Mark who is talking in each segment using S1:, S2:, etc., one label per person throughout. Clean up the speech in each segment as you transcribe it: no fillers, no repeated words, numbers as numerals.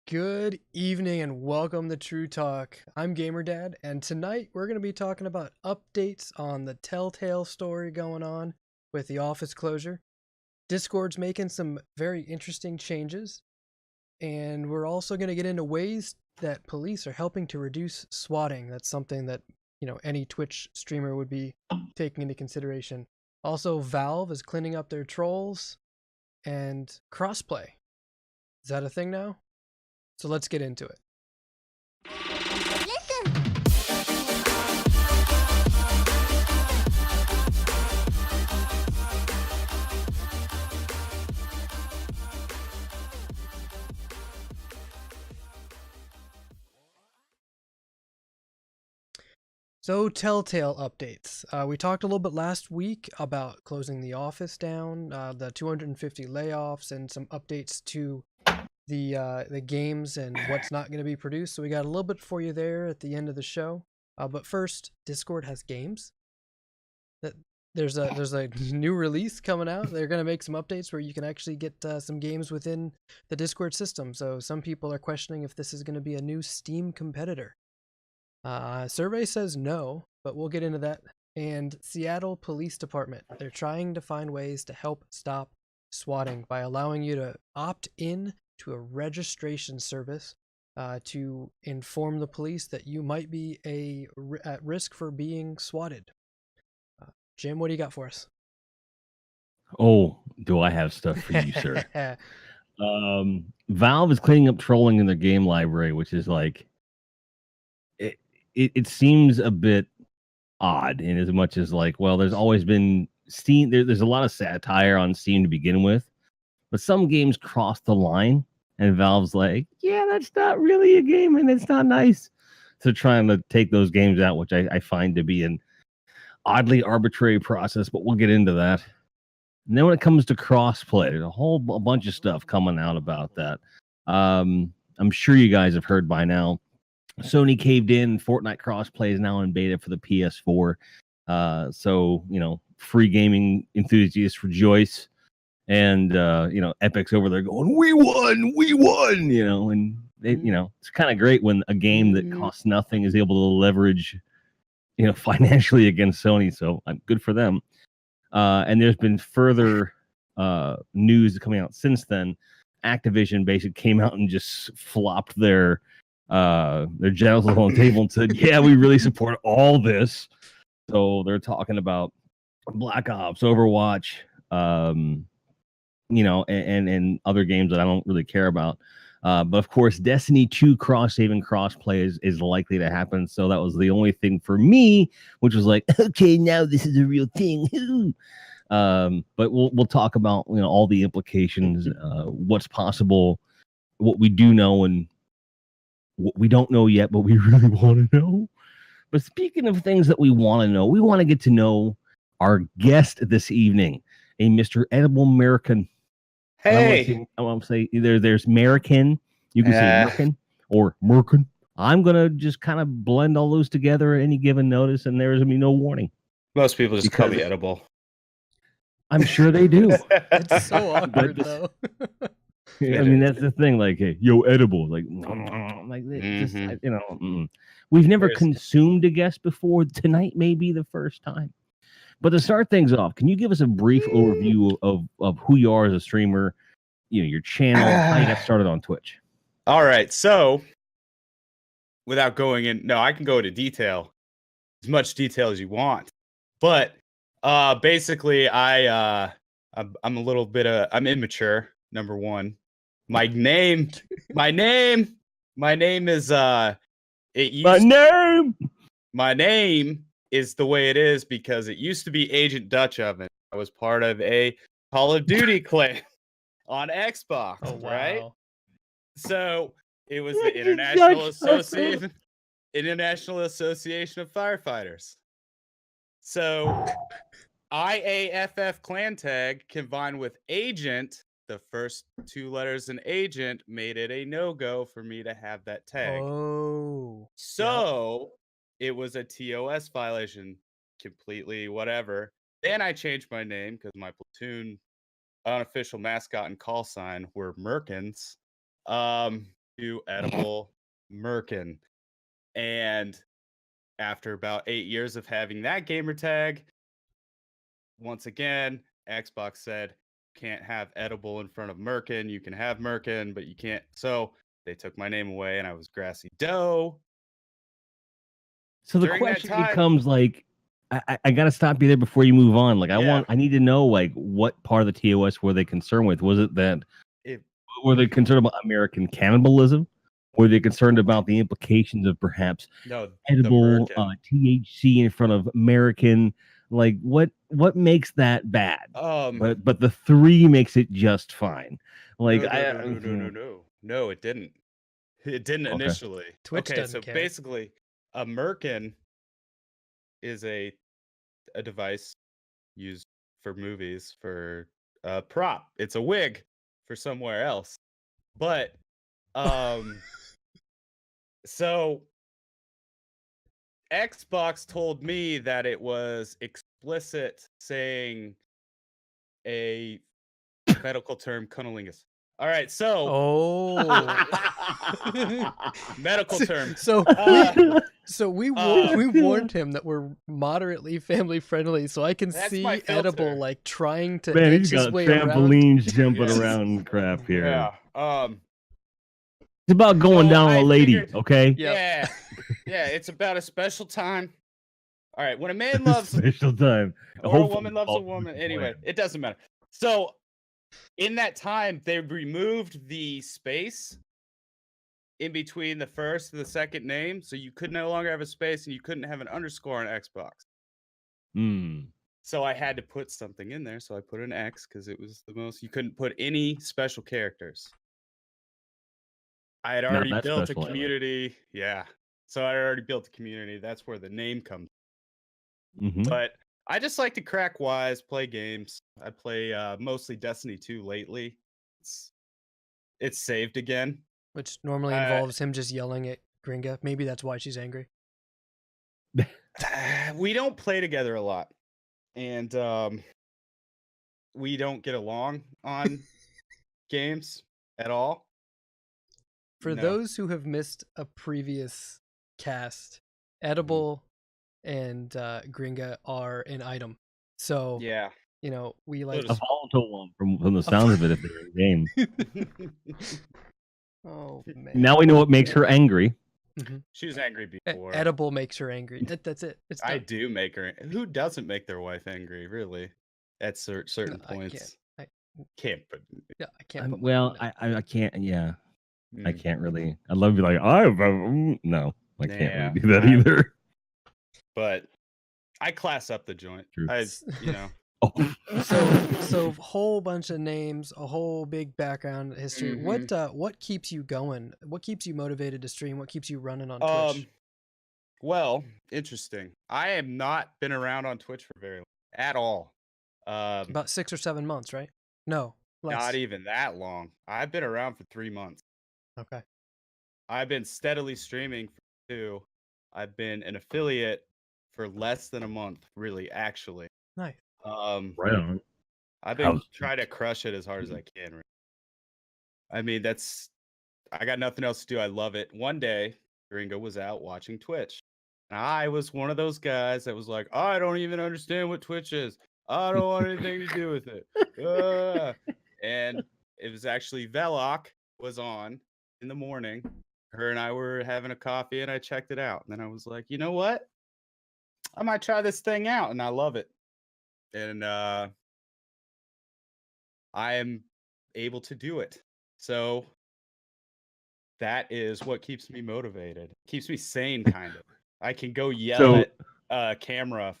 S1: Good evening and welcome to TRUTalk. I'm GamerDad, and tonight we're going to be talking about updates on the TellTale story going on with the office closure. Discord's making some very interesting changes, and we're also going to get into ways that police are helping to reduce swatting. That's something that, any Twitch streamer would be taking into consideration. Also, Valve is cleaning up their trolls, and Crossplay. Is that a thing now? So let's get into it. So TellTale updates. We talked a little bit last week about closing the office down, the 250 layoffs, and some updates to the games and what's not going to be produced. So we got a little bit for you there at the end of the show. But first, Discord has games. There's a new release coming out. They're going to make some updates where you can actually get some games within the Discord system. So some people are questioning if this is going to be a new Steam competitor. Survey says no, but we'll get into that. And Seattle Police Department, they're trying to find ways to help stop swatting by allowing you to opt in to a registration service to inform the police that you might be at risk for being swatted. Jim, what do you got for us?
S2: Oh, do I have stuff for you, sir? Valve is cleaning up trolling in their game library, which is like it seems a bit odd in as much as like, well, there's always been Steam. There's a lot of satire on Steam to begin with, but some games cross the line, and Valve's like, yeah, that's not really a game, and it's not nice. So trying to take those games out, which I find to be an oddly arbitrary process, but we'll get into that. And then when it comes to crossplay, there's a bunch of stuff coming out about that. I'm sure you guys have heard by now. Sony caved in. Fortnite crossplay is now in beta for the PS4. So, free gaming enthusiasts rejoice. And, Epic's over there going, we won, and it's kind of great when a game that costs nothing is able to leverage, financially against Sony. So I'm good for them. And there's been further news coming out since then. Activision basically came out and just flopped their genitals on the table and said, yeah, we really support all this. So they're talking about Black Ops, Overwatch, and other games that I don't really care about. But of course, Destiny 2 cross-save and cross-play is likely to happen. So that was the only thing for me, which was like, okay, now this is a real thing. But we'll talk about all the implications, what's possible, what we do know, and what we don't know yet, but we really want to know. But speaking of things that we want to know, we want to get to know our guest this evening, a Mr. Edible American.
S3: Hey,
S2: I want to say either there's American, you can say American or Merkin. I'm gonna just kind of blend all those together at any given notice, and there's gonna be no warning.
S3: Most people just call me Edible.
S2: I'm sure they do.
S1: It's so awkward though.
S2: I mean, that's the thing. Like, hey, yo, Edible. Like, we've never consumed a guest before. Tonight may be the first time. But to start things off, can you give us a brief overview of who you are as a streamer, your channel, how you got started on Twitch?
S3: All right. So without going in, no, I can go into detail, as much detail as you want. But basically, I'm a little bit I'm immature. Number one, my name is my name is the way it is because it used to be Agent Dutch Oven. I was part of a Call of Duty clan on Xbox, right? So it was the International Association of Firefighters. So IAFF clan tag combined with Agent, the first two letters in Agent, made it a no-go for me to have that tag.
S1: Oh.
S3: So it was a TOS violation, completely whatever. Then I changed my name because my platoon unofficial mascot and call sign were Merkins. to Edible Merkin. And after about 8 years of having that gamer tag, once again, Xbox said, can't have Edible in front of Merkin. You can have Merkin, but you can't. So they took my name away, and I was Grassy Doe.
S2: So the
S3: During that
S2: question
S3: time-
S2: becomes like, I got to stop you there before you move on. Like, I need to know, like, what part of the TOS were they concerned with? Was it that were they concerned about American cannibalism? Were they concerned about the implications of perhaps edible THC in front of American? Like, what makes that bad? But the 3 makes it just fine. Like,
S3: no, it didn't. It didn't initially.
S1: Twitch doesn't care.
S3: Basically, a Merkin is a device used for movies for a prop. It's a wig for somewhere else. But so Xbox told me that it was explicit saying a medical term cunnilingus. All right, so medical term.
S1: So we warned him that we're moderately family friendly, so I can see Edible like trying to
S2: he's got trampolines jumping around crap here.
S3: Yeah.
S2: It's about going down on a lady, okay?
S3: Yeah. It's about a special time. All right, when a man loves
S2: special time,
S3: or a woman loves a woman. Anyway, it doesn't matter. So in that time, they removed the space in between the first and the second name, so you could no longer have a space and you couldn't have an underscore on Xbox. So I had to put something in there, so I put an X because it was the most. You couldn't put any special characters. I had already built a community. Yeah. So I already built a community. That's where the name comes. But I just like to crack wise, play games. I play mostly Destiny 2 lately. It's saved again.
S1: Which normally involves him just yelling at Gringa. Maybe that's why she's angry.
S3: We don't play together a lot. And we don't get along on games at all.
S1: For those who have missed a previous cast, Edible and Gringa are an item. So
S3: yeah,
S1: we like
S2: a volatile one from the sound of it if they're in the game.
S1: Oh man!
S2: Now we know what makes her angry.
S3: She was angry before.
S1: Edible makes her angry. That's it.
S3: I do make her. Who doesn't make their wife angry? Really, at certain points. I can't. But
S1: yeah, I can't.
S2: I can't. Yeah. I can't really. I'd love to be like, no, I can't really do that either.
S3: But I class up the joint.
S1: So whole bunch of names, a whole big background history. What keeps you going? What keeps you motivated to stream? What keeps you running on Twitch?
S3: Well, interesting. I have not been around on Twitch for very long at all.
S1: About 6 or 7 months, right? No, less.
S3: Not even that long. I've been around for 3 months.
S1: Okay.
S3: I've been steadily streaming for 2. I've been an affiliate for less than a month, really, actually.
S1: Nice.
S2: Right on.
S3: I've been trying to crush it as hard as I can. Right? I mean, I got nothing else to do. I love it. One day, Gringo was out watching Twitch. And I was one of those guys that was like, I don't even understand what Twitch is. I don't want anything to do with it. And it was actually Velok was on in the morning. Her and I were having a coffee and I checked it out. And then I was like, you know what? I might try this thing out. And I love it. And I am able to do it. So that is what keeps me motivated. Keeps me sane, kind of. I can go yell at camera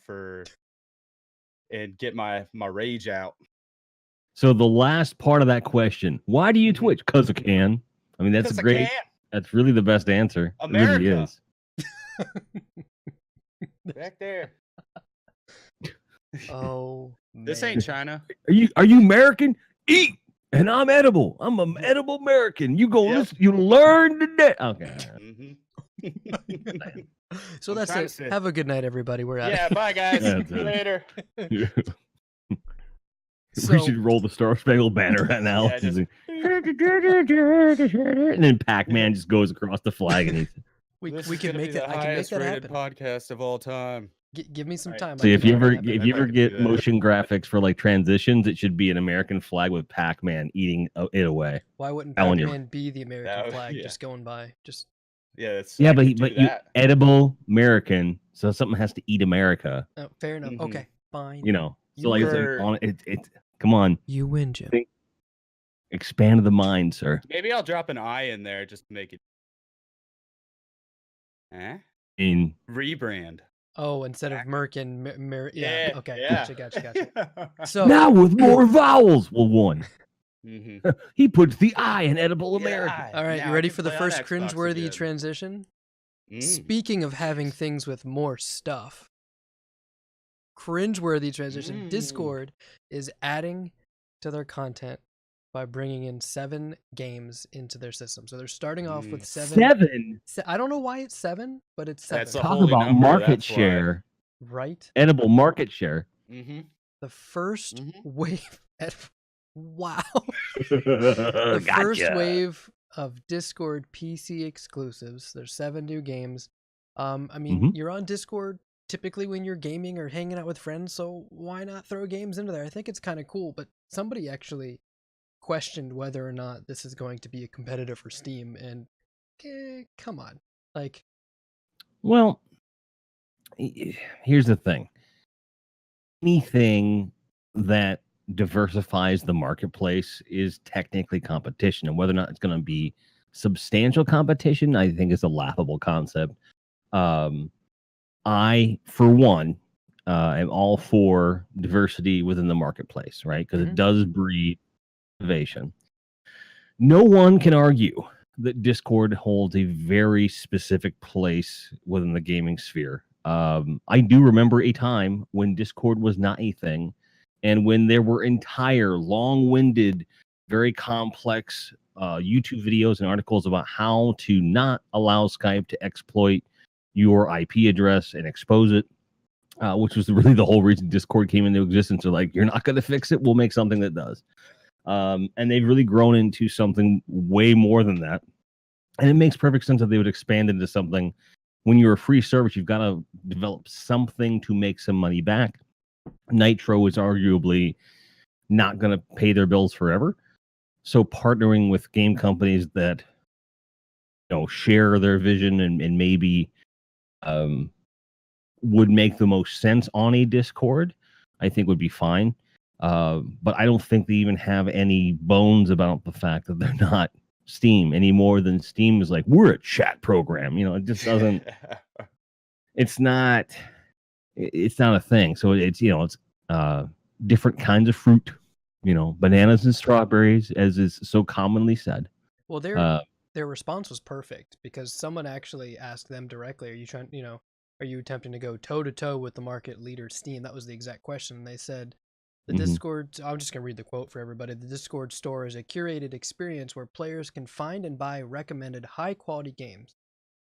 S3: and get my rage out.
S2: So the last part of that question, why do you Twitch? Because I can. I mean, that's great. That's really the best answer.
S3: America.
S2: It really is.
S3: Back there.
S1: Oh,
S3: this ain't China.
S2: Are you American? Eat, and I'm edible. I'm an edible American. You go listen. You learn today. Okay.
S1: So that's it. Have a good night, everybody. We're out.
S3: Yeah, bye guys. See you later.
S2: We should roll the Star Spangled Banner right now.
S3: Yeah, just-
S2: and then Pac-Man just goes across the flag and he's.
S1: we
S3: This
S1: can
S3: is gonna
S1: make
S3: be
S1: it.
S3: the
S1: I can make
S3: highest
S1: that
S3: rated
S1: happen.
S3: podcast of all time.
S1: Give me some
S3: Right.
S1: time.
S2: So
S1: I
S2: if
S1: can
S2: you
S1: make
S2: ever
S1: that happen.
S2: if you
S3: I'd
S2: ever
S3: like to do
S2: get
S3: that.
S2: motion graphics for like transitions, it should be an American flag with Pac-Man eating it away.
S1: Why wouldn't
S2: Telling you.
S1: Pac-Man be the American
S3: would-
S1: flag
S3: yeah.
S1: just going by? Just
S3: Yeah, that's
S2: Yeah,
S3: I
S2: but
S3: could do
S2: you
S3: that.
S2: edible American, so something has to eat America.
S1: oh, fair enough.
S3: Mhm.
S1: Okay, fine.
S2: You know,
S1: You
S2: so like it's
S3: were-
S2: on it. Come on,
S1: You win, Jim.
S2: Think- expand the mind, sir.
S3: Maybe I'll drop an I in there just to make it.
S2: In
S3: Rebrand.
S1: Oh, instead of Merkin, yeah. Okay,
S3: yeah.
S1: gotcha. So
S2: now with more vowels. Well, one.
S3: Mhm.
S2: He puts the I in edible
S3: Yeah,
S2: American.
S3: I-
S1: all right,
S3: now
S1: you
S3: I
S1: ready
S3: can
S1: for the
S3: play on
S1: first
S3: Xbox
S1: cringeworthy
S3: again.
S1: transition?
S3: Mm.
S1: Speaking of having things with more stuff, cringeworthy transition. Discord is adding to their content by bringing in 7 games into their system. So they're starting off with 7.
S2: 7.
S1: I don't know why it's 7, but it's 7.
S3: That's a
S2: Talk
S3: holy
S2: about
S3: number,
S2: market
S3: that's why.
S2: share.
S1: Right?
S2: Edible market share.
S3: Mm-hmm.
S1: The first
S3: Mhm.
S1: wave. Wow. The first
S2: Gotcha.
S1: wave of Discord PC exclusives. There's 7 new games. I mean,
S2: Mhm.
S1: you're on Discord typically when you're gaming or hanging out with friends, so why not throw games into there? I think it's kind of cool, but somebody actually questioned whether or not this is going to be a competitor for Steam, and come on. Like,
S2: Well, here's the thing. Anything that diversifies the marketplace is technically competition, and whether or not it's going to be substantial competition, I think is a laughable concept. I, for one, am all for diversity within the marketplace, right? Because
S1: Mhm.
S2: it does breed innovation. No one can argue that Discord holds a very specific place within the gaming sphere. I do remember a time when Discord was not a thing, and when there were entire, long-winded, very complex YouTube videos and articles about how to not allow Skype to exploit your IP address and expose it, which was really the whole reason Discord came into existence. They're like, you're not going to fix it, we'll make something that does. And they've really grown into something way more than that. And it makes perfect sense that they would expand into something. When you're a free service, you've got to develop something to make some money back. Nitro is arguably not going to pay their bills forever. So partnering with game companies that share their vision and maybe would make the most sense on a Discord, I think would be fine. But I don't think they even have any bones about the fact that they're not Steam any more than Steam is like, we're a chat program. It just doesn't. It's not a thing. So it's different kinds of fruit. Bananas and strawberries, as is so commonly said.
S1: well, their response was perfect because someone actually asked them directly, are you attempting to go toe to toe with the market leader Steam? That was the exact question. And they said, the
S2: Mhm.
S1: Discord, I'm just going to read the quote for everybody. The Discord store is a curated experience where players can find and buy recommended high quality games.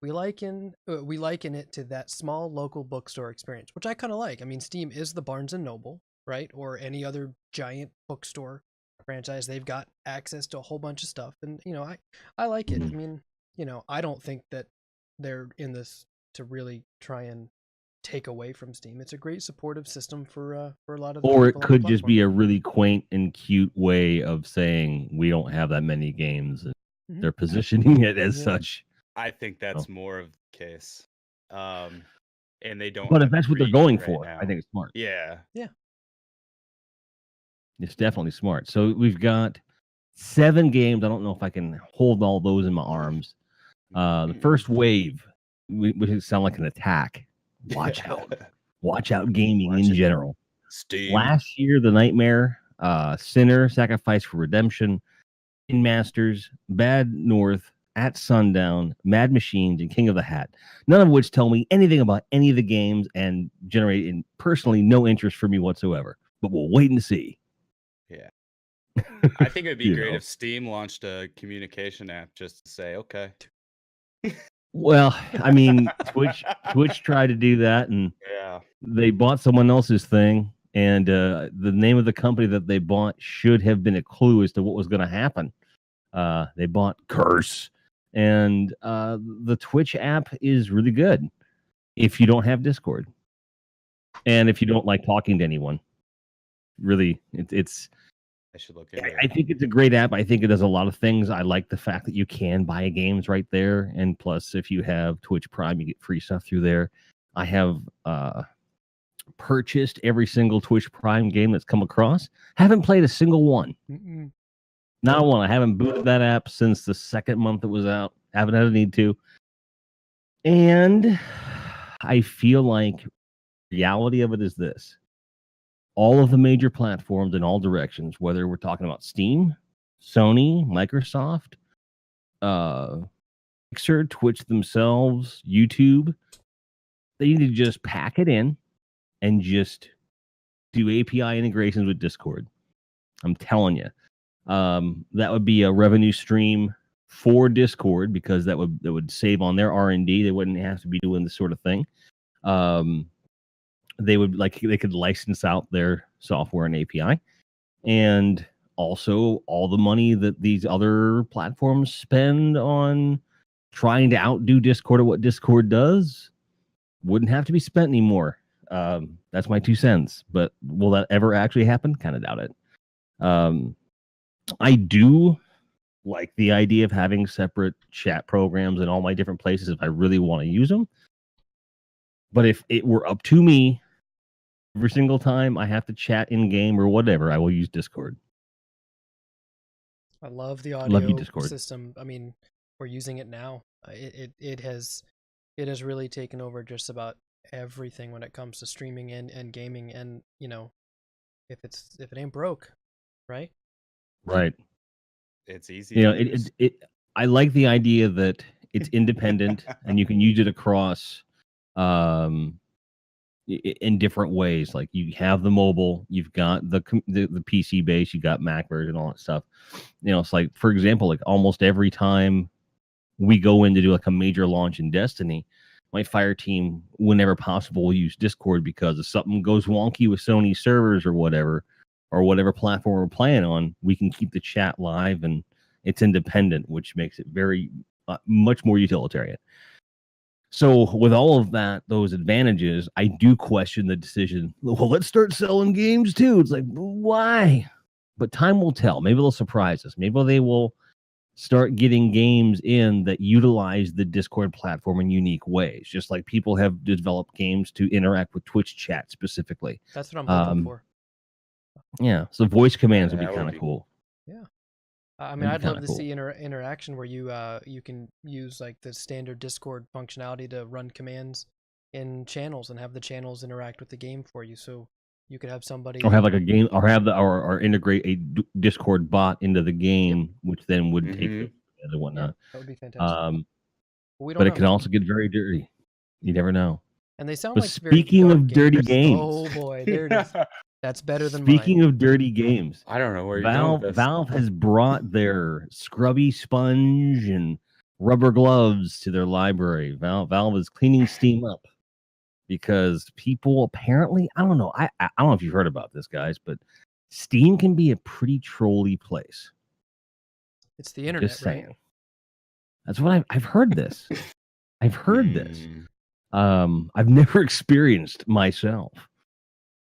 S1: We liken it to that small local bookstore experience, which I kind of like. I mean, Steam is the Barnes and Noble, right? Or any other giant bookstore franchise. They've got access to a whole bunch of stuff. And, I like it. I mean, I don't think that they're in this to really try and take away from Steam. It's a great supportive system for a lot of the
S2: Or it
S1: people on the
S2: could just be a
S1: platform.
S2: really quaint and cute way of saying we don't have that many games. And
S1: Mhm.
S2: they're positioning it as
S1: Yeah.
S2: such.
S3: I think that's more of the case. And they don't.
S2: But if that's what they're
S3: agree
S2: going
S3: right
S2: for,
S3: now.
S2: I think it's smart.
S3: Yeah.
S2: It's definitely smart. So we've got 7 games. I don't know if I can hold all those in my arms. The first wave, which sound like an attack. Watch out. Watch out gaming
S3: Watch
S2: in
S3: it.
S2: general.
S3: Steam.
S2: Last year, The Nightmare, Sinner, Sacrifice for Redemption, In Masters, Bad North, At Sundown, Mad Machines, and King of the Hat. None of which tell me anything about any of the games and generate personally no interest for me whatsoever. But we'll wait and see.
S3: Yeah. I think it'd be
S2: You
S3: great
S2: know.
S3: if Steam launched a communication app just to say, okay.
S2: Well, I mean, Twitch tried to do that, and
S3: Yeah.
S2: they bought someone else's thing, And the name of the company that they bought should have been a clue as to what was going to happen. They bought Curse, and the Twitch app is really good if you don't have Discord, and if you don't like talking to anyone. Really, it's.
S3: I should look into it.
S2: I think it's a great app. I think it does a lot of things. I like the fact that you can buy games right there, and plus, if you have Twitch Prime, you get free stuff through there. I have purchased every single Twitch Prime game that's come across. Haven't played a single one.
S1: Mm-mm.
S2: Not one. I haven't booted that app since the second month it was out. Haven't had a need to. And I feel like the reality of it is this. All of the major platforms in all directions, whether we're talking about Steam, Sony, Microsoft, Mixer, Twitch themselves, YouTube, they need to just pack it in and just do API integrations with Discord. I'm telling you. That would be a revenue stream for Discord, because that would save on their R&D. They wouldn't have to be doing this sort of thing. They could license out their software and API, and also all the money that these other platforms spend on trying to outdo Discord at what Discord does wouldn't have to be spent anymore. That's my 2 cents, but will that ever actually happen? Kind of doubt it. I do like the idea of having separate chat programs in all my different places if I really want to use them. But if it were up to me, every single time I have to chat in game or whatever, I will use Discord.
S1: I love the
S2: Love you,
S1: audio
S2: Discord.
S1: system. I mean, we're using it now. It has really taken over just about everything when it comes to streaming and gaming. And you know, if it ain't broke, right?
S2: Right.
S3: It's easy.
S2: You know,
S3: to use.
S2: I like the idea that it's independent and you can use it across in different ways. Like you have the mobile, you've got the PC base, you got Mac version, all that stuff. You know, it's like, for example, like almost every time we go in to do like a major launch in Destiny, my fire team, whenever possible, will use Discord, because if something goes wonky with Sony servers or whatever platform we're playing on, we can keep the chat live, and it's independent, which makes it very much more utilitarian. So with all of those advantages, I do question the decision. Well, let's start selling games too. It's like, why? But time will tell. Maybe they'll surprise us. Maybe they will start getting games in that utilize the Discord platform in unique ways, just like people have developed games to interact with Twitch chat specifically.
S1: That's what I'm hoping for.
S2: Yeah, so voice commands would be kind of cool.
S1: Yeah. I mean, I'd love to see interaction where you can use like the standard Discord functionality to run commands in channels and have the channels interact with the game for you. So you could have somebody,
S2: or have like a game, or have or integrate a Discord bot into the game, which then would take it and whatnot.
S1: Yeah, that would be fantastic.
S2: But it can also get very dirty. You never know.
S1: And they sound
S2: but
S1: like
S2: speaking of dirty games.
S1: Oh boy, there it is. That's better than
S2: Speaking
S1: mine.
S2: of dirty games,
S3: I don't know where you're going with this.
S2: Valve has brought their scrubby sponge and rubber gloves to their library. Valve is cleaning Steam up because people apparently, I don't know. I don't know if you've heard about this, guys, but Steam can be a pretty trolly place.
S1: It's the internet,
S2: Just saying.
S1: Right?
S2: That's what I've heard this. I've heard this. I've never experienced myself.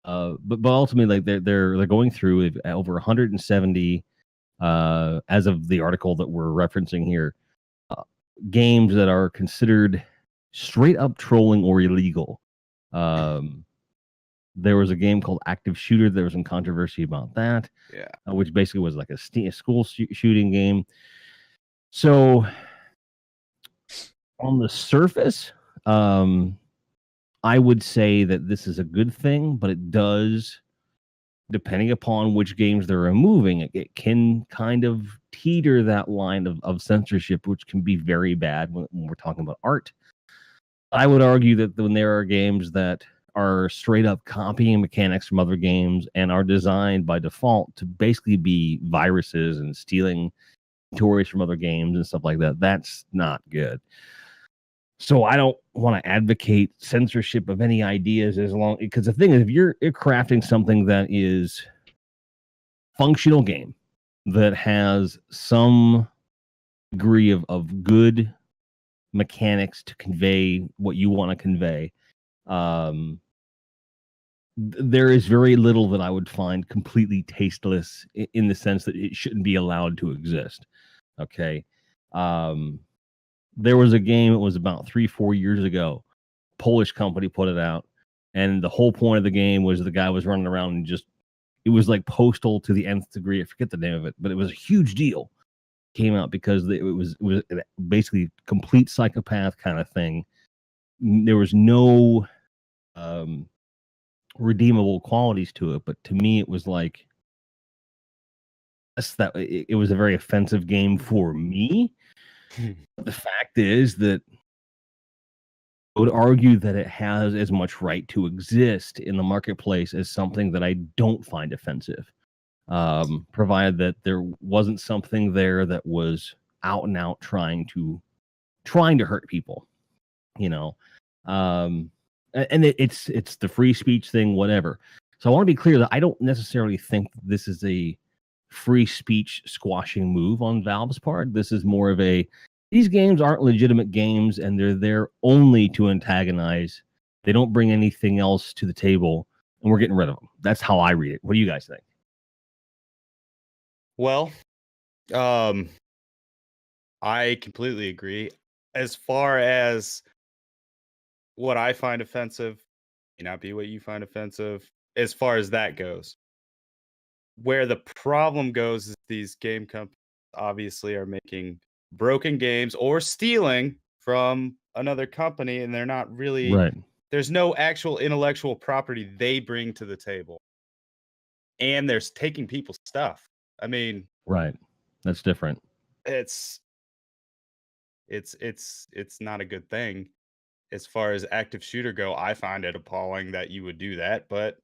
S2: But ultimately, like they're going through over 170 as of the article that we're referencing here, games that are considered straight up trolling or illegal. There was a game called Active Shooter. There was some controversy about that.
S3: Yeah,
S2: which basically was like a school shooting game. So on the surface, I would say that this is a good thing, but it does, depending upon which games they're removing, it can kind of teeter that line of censorship, which can be very bad when we're talking about art. I would argue that when there are games that are straight up copying mechanics from other games and are designed by default to basically be viruses and stealing stories from other games and stuff like that, that's not good. So I don't want to advocate censorship of any ideas because the thing is, if you're crafting something that is functional game that has some degree of good mechanics to convey what you want to convey, there is very little that I would find completely tasteless in the sense that it shouldn't be allowed to exist. Okay. There was a game, it was about 3-4 years ago. Polish company put it out, and the whole point of the game was the guy was running around and it was like Postal to the nth degree. I forget the name of it, but it was a huge deal. Came out because it was basically complete psychopath kind of thing. There was no redeemable qualities to it, but to me it was like it was a very offensive game for me. The fact is that I would argue that it has as much right to exist in the marketplace as something that I don't find offensive, provided that there wasn't something there that was out and out trying to hurt people, you know. And it's the free speech thing, whatever. So I want to be clear that I don't necessarily think this is a free speech squashing move on Valve's part. This is more of these games aren't legitimate games, and they're there only to antagonize. They don't bring anything else to the table, and we're getting rid of them. That's how I read it. What do you guys think?
S3: Well, I completely agree. As far as what I find offensive may not be what you find offensive, as far as that goes. Where the problem goes is these game companies obviously are making broken games or stealing from another company, and they're not really
S2: Right.
S3: There's no actual intellectual property they bring to the table. And they're taking people's stuff. I mean,
S2: right. That's different.
S3: It's not a good thing. As far as active shooter go, I find it appalling that you would do that, but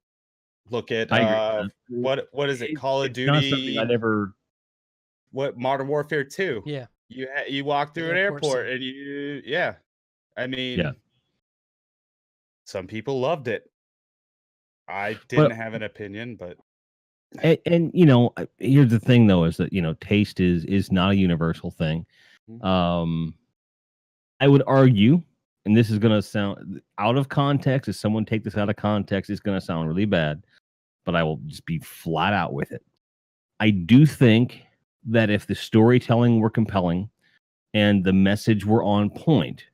S3: look at
S2: I agree with that.
S3: what is it? Call of
S2: It's not something I
S3: Duty,
S2: never.
S3: what Modern Warfare 2.
S1: Yeah.
S3: You walk
S1: The
S3: through an
S1: airport
S3: airport
S1: scene.
S3: and I mean,
S2: Yeah.
S3: some people loved it. I
S2: Well,
S3: didn't have an opinion, but
S2: and here's the thing though, is that taste is not a universal thing. I would argue, and this is going to sound out of context, if someone take this out of context, it's going to sound really bad, but I will just be flat out with it. I do think that if the storytelling were compelling and the message were on point,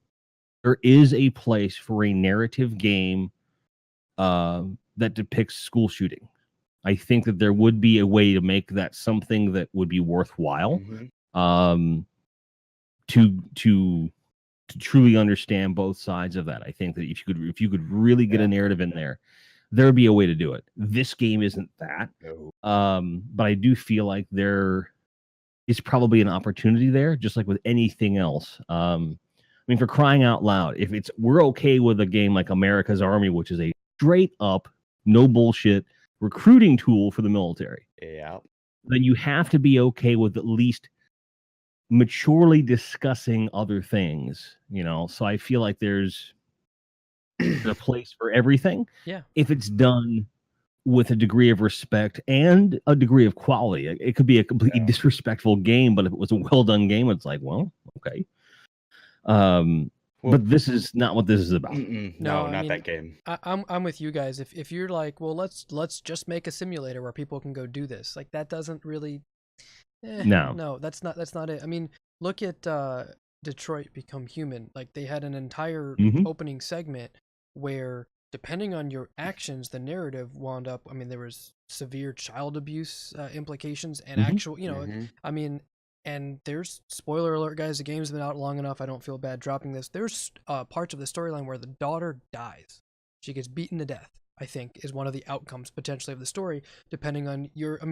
S2: there is a place for a narrative game that depicts school shooting. I think that there would be a way to make that something that would be worthwhile, to truly understand both sides of that. I think that if you could really get a narrative in there, there would be a way to do it. This game isn't that.
S3: no.
S2: But I do feel like there is probably an opportunity there, just like with anything else. I mean, for crying out loud, we're okay with a game like America's Army, which is a straight up, no bullshit recruiting tool for the military.
S3: Yeah.
S2: Then you have to be okay with at least maturely discussing other things, so I feel like there's a place for everything.
S1: Yeah.
S2: If it's done with a degree of respect and a degree of quality. It could be a completely disrespectful game, but if it was a well done game, it's like, well, okay. But this is not what this is about.
S3: No, not that game.
S1: I'm with you guys. If you're like, well, let's just make a simulator where people can go do this. Like that doesn't really. No, that's not it. I mean, look at Detroit Become Human. Like they had an entire opening segment where, depending on your actions, the narrative wound up. I mean, there was severe child abuse implications and actual, I mean, and there's, spoiler alert, guys, the game's been out long enough. I don't feel bad dropping this. There's parts of the storyline where the daughter dies. She gets beaten to death, I think, is one of the outcomes potentially of the story, depending on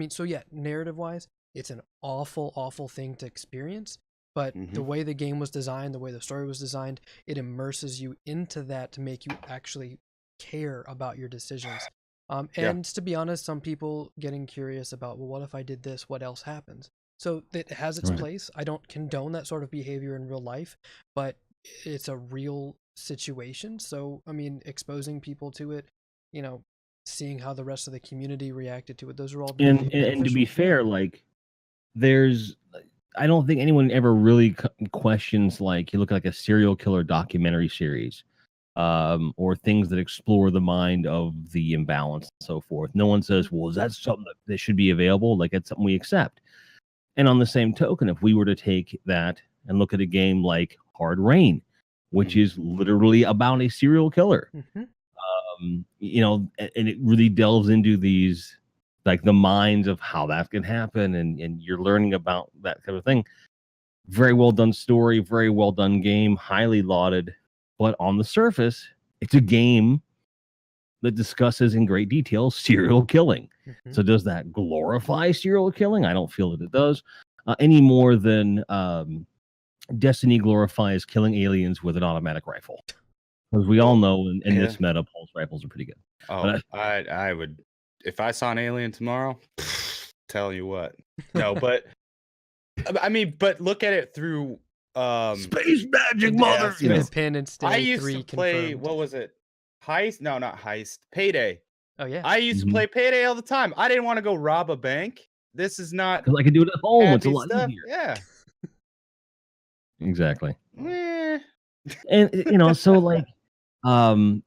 S1: so yeah, narrative wise, it's an awful, awful thing to experience. But the way the game was designed, the way the story was designed, it immerses you into that to make you actually care about your decisions. And to be honest, some people getting curious about, well, what if I did this? What else happens? So it has its place. I don't condone that sort of behavior in real life, but it's a real situation. So, I mean, exposing people to it, you know, seeing how the rest of the community reacted to it, those are all
S2: And
S1: really
S2: and to be
S1: beneficial.
S2: fair, like there's I don't think anyone ever really questions like you look at like a serial killer documentary series, or things that explore the mind of the imbalance and so forth. No one says, well, is that something that should be available? Like it's something we accept. And on the same token, if we were to take that and look at a game like Hard Rain, which is literally about a serial killer,
S1: Mm-hmm.
S2: you know, and it really delves into these like the minds of how that can happen, and you're learning about that kind of thing. Very well done story, very well done game, highly lauded. But on the surface, it's a game that discusses in great detail serial killing.
S1: Mm-hmm.
S2: So does that glorify serial killing? I don't feel that it does, any more than Destiny glorifies killing aliens with an automatic rifle. Because we all know in this meta, pulse rifles are pretty good.
S3: Oh, I would, if I saw an alien tomorrow, tell you what. No, but I mean, but look at it through
S2: space magic, mother. You know,
S1: Independence Day
S3: I used
S1: 3
S3: to play,
S1: confirmed.
S3: what was it? Heist? No, not Heist. Payday.
S1: Oh yeah.
S3: I used to play Payday all the time. I didn't want to go rob a bank. This is not
S2: because I can do it at home. It's a
S3: happy
S2: lot
S3: stuff.
S2: easier.
S3: Yeah.
S2: Exactly.
S3: Eh.
S2: And you know, so like and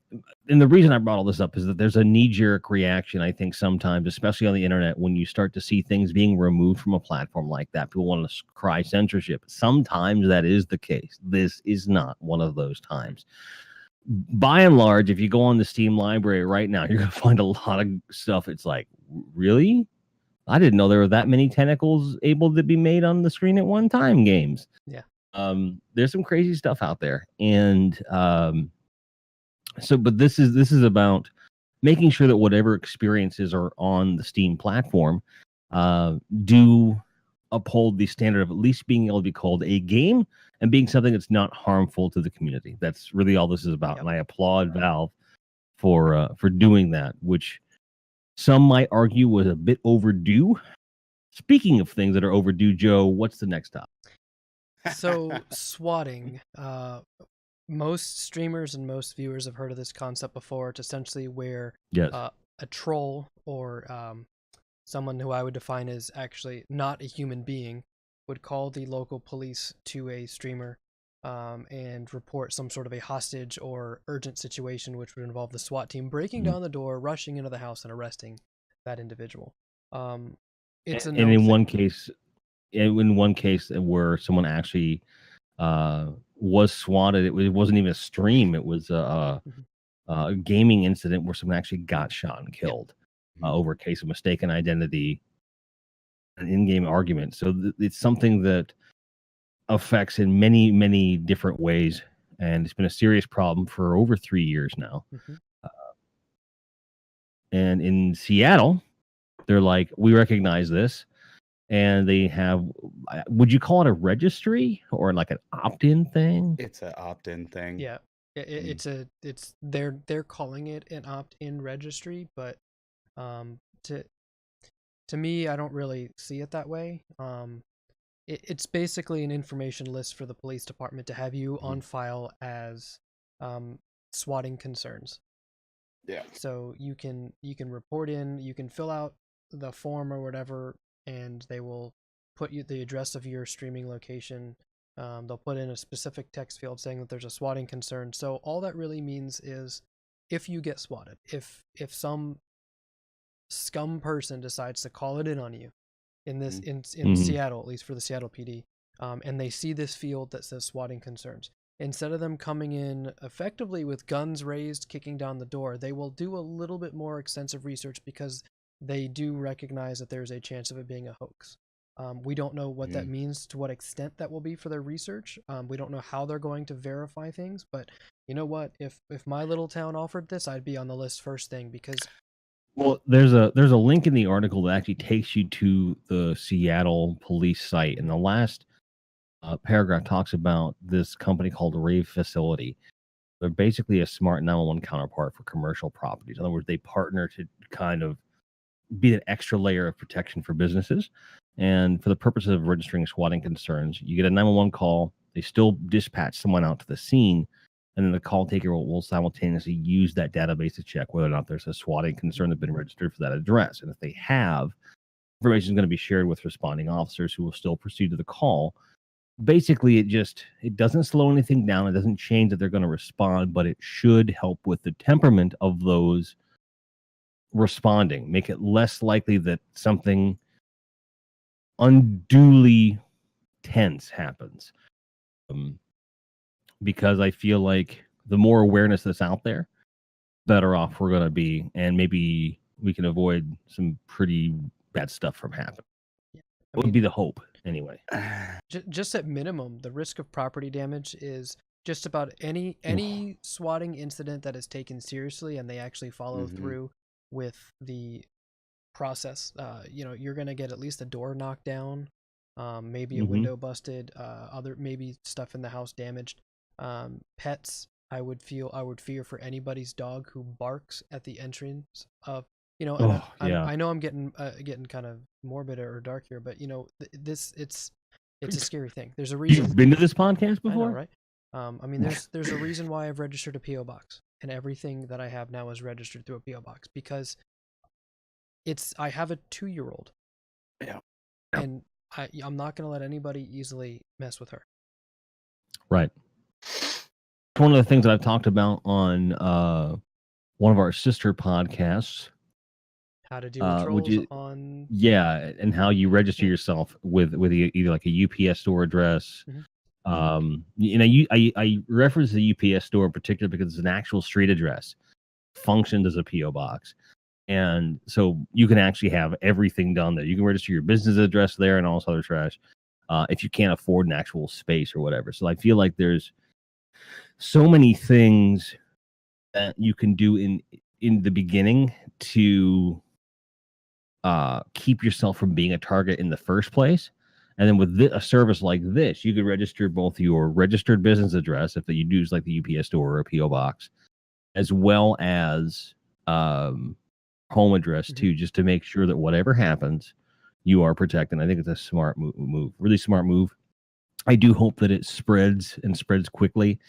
S2: the reason I brought all this up is that there's a knee-jerk reaction, I think, sometimes, especially on the internet, when you start to see things being removed from a platform like that. People want to cry censorship. Sometimes that is the case. This is not one of those times. By and large, if you go on the Steam library right now, you're going to find a lot of stuff. It's like, really? I didn't know there were that many tentacles able to be made on the screen at one time games.
S1: Yeah.
S2: There's some crazy stuff out there. And so, but this is about making sure that whatever experiences are on the Steam platform do uphold the standard of at least being able to be called a game and being something that's not harmful to the community. That's really all this is about. Yep. And I applaud Valve for doing that, which some might argue was a bit overdue. Speaking of things that are overdue, Joe, what's the next topic?
S1: So swatting. Most streamers and most viewers have heard of this concept before. It's essentially where a troll or someone who I would define as actually not a human being would call the local police to a streamer and report some sort of a hostage or urgent situation, which would involve the SWAT team breaking down the door, rushing into the house, and arresting that individual. It's
S2: and in one case where someone actually was swatted, it wasn't even a stream. It was a gaming incident where someone actually got shot and killed over a case of mistaken identity, an in-game argument. So it's something that affects in many, many different ways, and it's been a serious problem for over 3 years now. And in Seattle, they're like, we recognize this. And they have, would you call it a registry or like an opt-in thing?
S3: It's an opt-in thing.
S1: Yeah, they're calling it an opt-in registry, but to me, I don't really see it that way. It's basically an information list for the police department to have you on file as swatting concerns.
S3: Yeah.
S1: So you can report in, you can fill out the form or whatever, and they will put you the address of your streaming location. They'll put in a specific text field saying that there's a swatting concern. So all that really means is if you get swatted, if some scum person decides to call it in on you in this in Seattle, at least for the Seattle PD, and they see this field that says swatting concerns, instead of them coming in effectively with guns raised, kicking down the door, they will do a little bit more extensive research because they do recognize that there's a chance of it being a hoax. We don't know what that means, to what extent that will be for their research. We don't know how they're going to verify things, but you know what? If my little town offered this, I'd be on the list first thing because...
S2: Well, there's a link in the article that actually takes you to the Seattle police site, and the last paragraph talks about this company called Rave Facility. They're basically a smart 911 counterpart for commercial properties. In other words, they partner to kind of be an extra layer of protection for businesses. And for the purposes of registering swatting concerns, you get a 911 call. They still dispatch someone out to the scene, and then the call taker will simultaneously use that database to check whether or not there's a swatting concern that's been registered for that address. And if they have, information is going to be shared with responding officers who will still proceed to the call. Basically, it doesn't slow anything down. It doesn't change that they're going to respond, but it should help with the temperament of those responding, make it less likely that something unduly tense happens. Because I feel like the more awareness that's out there, better off we're going to be, and maybe we can avoid some pretty bad stuff from happening. That would be the hope, anyway.
S1: Just at minimum, the risk of property damage is just about any swatting incident that is taken seriously and they actually follow through with the process. You're going to get at least a door knocked down, maybe a window busted, maybe stuff in the house damaged. Pets, I would fear for anybody's dog who barks at the entrance of, I know I'm getting kind of morbid or dark here, but it's a scary thing. There's a reason.
S2: You've been to this podcast before,
S1: I know, right? There's a reason why I've registered a PO box, and everything that I have now is registered through a PO box because I have a 2-year-old, and I'm not gonna let anybody easily mess with her.
S2: Right. One of the things that I've talked about on one of our sister podcasts,
S1: how to deal with trolls on
S2: and how you register yourself with either like a UPS store address. I reference the UPS store in particular because it's an actual street address, functions as a PO box, and so you can actually have everything done there. You can register your business address there and all this other trash if you can't afford an actual space or whatever. So I feel like there's so many things that you can do in the beginning to keep yourself from being a target in the first place. And then with a service like this, you could register both your registered business address, if you use like the UPS store or a PO box, as well as home address too, just to make sure that whatever happens, you are protected. I think it's a smart move, really smart move. I do hope that it spreads quickly.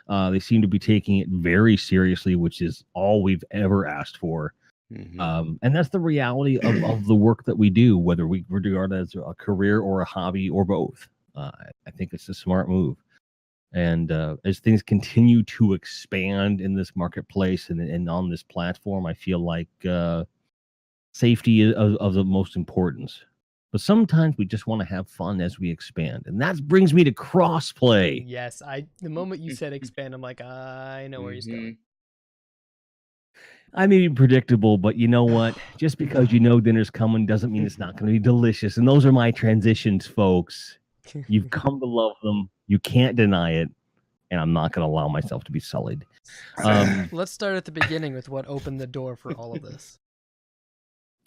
S2: They seem to be taking it very seriously, which is all we've ever asked for. And that's the reality of the work that we do, whether we regard it as a career or a hobby or both. I think it's a smart move. And as things continue to expand in this marketplace and on this platform, I feel like safety is of the most importance. But sometimes we just want to have fun as we expand. And that brings me to crossplay.
S1: Yes, the moment you said expand, I'm like, I know where he's going.
S2: I may be predictable, but you know what? Just because you know dinner's coming doesn't mean it's not going to be delicious. And those are my transitions, folks. You've come to love them. You can't deny it. And I'm not going to allow myself to be sullied.
S1: Let's start at the beginning with what opened the door for all of this.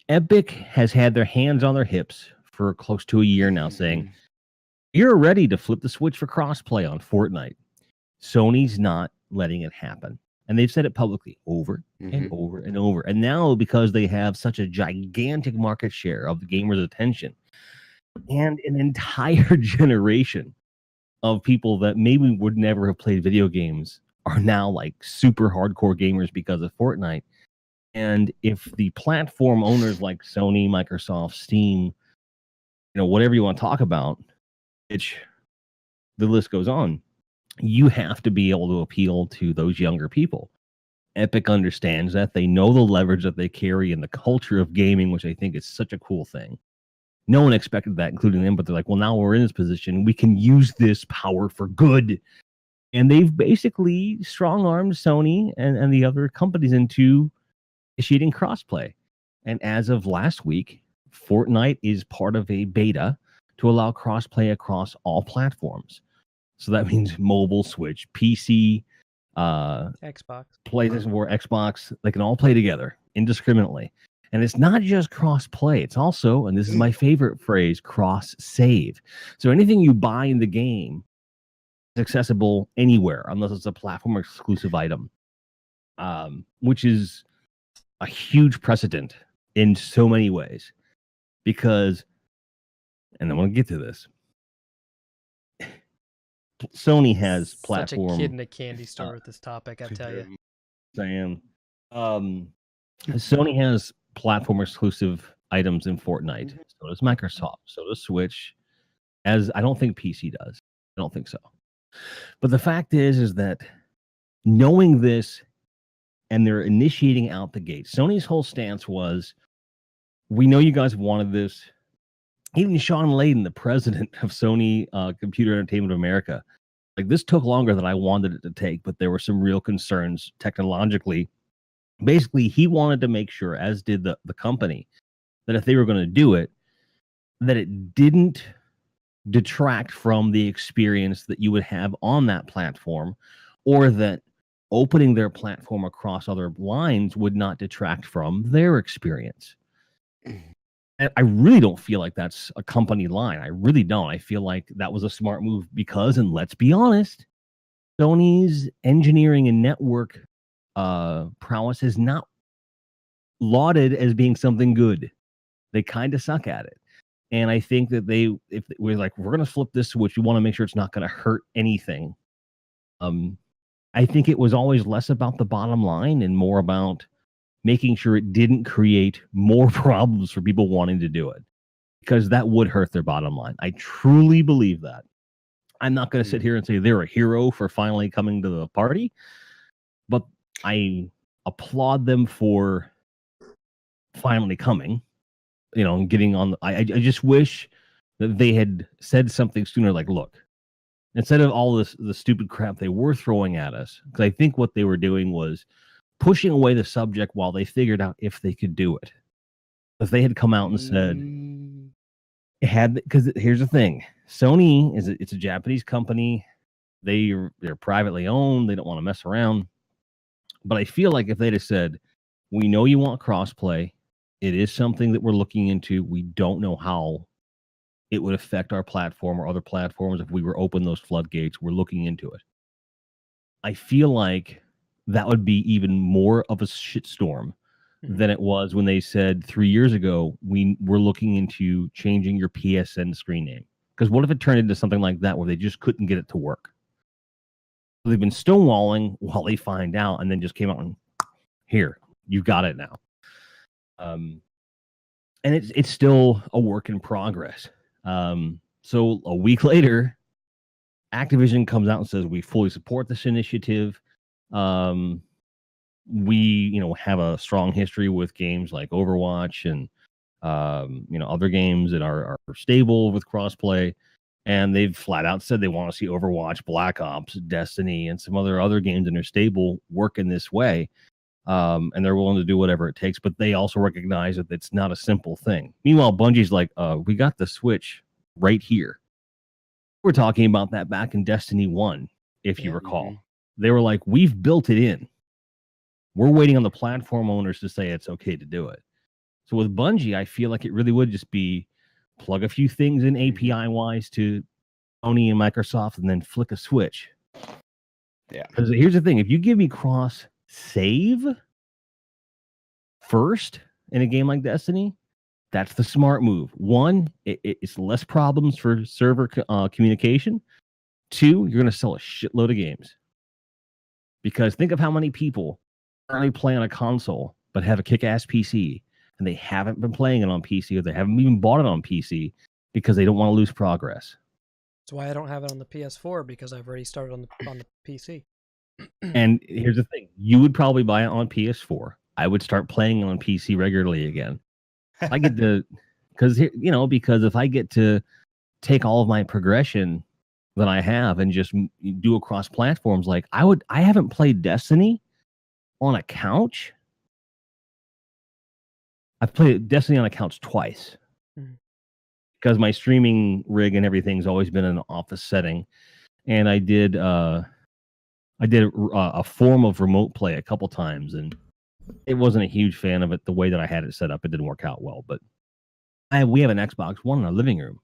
S2: Epic has had their hands on their hips for close to a year now, saying, you're ready to flip the switch for crossplay on Fortnite. Sony's not letting it happen. And they've said it publicly over and over and over. And now, because they have such a gigantic market share of the gamers' attention and an entire generation of people that maybe would never have played video games are now like super hardcore gamers because of Fortnite. And if the platform owners like Sony, Microsoft, Steam, whatever you want to talk about, the list goes on, you have to be able to appeal to those younger people. Epic understands that. They know the leverage that they carry in the culture of gaming, which I think is such a cool thing. No one expected that, including them, but they're like, well, now we're in this position. We can use this power for good. And they've basically strong-armed Sony and the other companies into initiating crossplay. And as of last week, Fortnite is part of a beta to allow crossplay across all platforms. So that means mobile, Switch, PC,
S1: Xbox,
S2: PlayStation 4, Xbox. They can all play together indiscriminately. And it's not just cross-play. It's also, and this is my favorite phrase, cross-save. So anything you buy in the game is accessible anywhere, unless it's a platform-exclusive item, which is a huge precedent in so many ways. Because, and I want to get to this, Sony has
S1: Such a
S2: platform.
S1: kid in a candy store with this topic, I tell you.
S2: I am. Sony has platform exclusive items in Fortnite. So does Microsoft. So does Switch. As I don't think PC does. I don't think so. But the fact is that knowing this, and they're initiating out the gate. Sony's whole stance was, we know you guys wanted this. Even Sean Layden, the president of Sony Computer Entertainment of America, like, this took longer than I wanted it to take, but there were some real concerns technologically. Basically, he wanted to make sure, as did the company, that if they were going to do it, that it didn't detract from the experience that you would have on that platform, or that opening their platform across other lines would not detract from their experience. And I really don't feel like that's a company line. I really don't. I feel like that was a smart move because, and let's be honest, Sony's engineering and network prowess is not lauded as being something good. They kind of suck at it. And I think that if we're like, we're going to flip this switch, we want to make sure it's not going to hurt anything. I think it was always less about the bottom line and more about making sure it didn't create more problems for people wanting to do it, because that would hurt their bottom line. I truly believe that. I'm not going to sit here and say they're a hero for finally coming to the party, but I applaud them for finally coming, getting on. I just wish that they had said something sooner, like, look, instead of all the stupid crap they were throwing at us, because I think what they were doing was pushing away the subject while they figured out if they could do it. If they had come out and said, because here's the thing, Sony it's a Japanese company. They're privately owned. They don't want to mess around. But I feel like if they'd have said, we know you want crossplay. It is something that we're looking into. We don't know how it would affect our platform or other platforms if we were open those floodgates. We're looking into it. I feel like that would be even more of a shitstorm than it was when they said 3 years ago, we're looking into changing your PSN screen name. Because what if it turned into something like that where they just couldn't get it to work? They've been stonewalling while they find out, and then just came out and, here, you've got it now. And it's still a work in progress. So a week later, Activision comes out and says, we fully support this initiative. We, have a strong history with games like Overwatch and, other games that are stable with crossplay. And they've flat out said they want to see Overwatch, Black Ops, Destiny, and some other games that are stable work in this way. And they're willing to do whatever it takes, but they also recognize that it's not a simple thing. Meanwhile, Bungie's like, we got the Switch right here. We're talking about that back in Destiny 1, if you recall. They were like, we've built it in. We're waiting on the platform owners to say it's okay to do it. So with Bungie, I feel like it really would just be plug a few things in API-wise to Sony and Microsoft and then flick a switch. Yeah. Because here's the thing. If you give me cross-save first in a game like Destiny, that's the smart move. One, it's less problems for server communication. Two, you're going to sell a shitload of games. Because think of how many people currently play on a console but have a kick-ass PC, and they haven't been playing it on PC, or they haven't even bought it on PC because they don't want to lose progress.
S1: That's why I don't have it on the PS4, because I've already started on the PC.
S2: And here's the thing. You would probably buy it on PS4. I would start playing on PC regularly again. I get to, because if I get to take all of my progression that I have and just do across platforms, like I haven't played Destiny on a couch. I've played Destiny on a couch twice because my streaming rig and everything's always been in an office setting, and I did a form of remote play a couple times, and it wasn't a huge fan of it the way that I had it set up. It didn't work out well, but we have an Xbox One in our living room.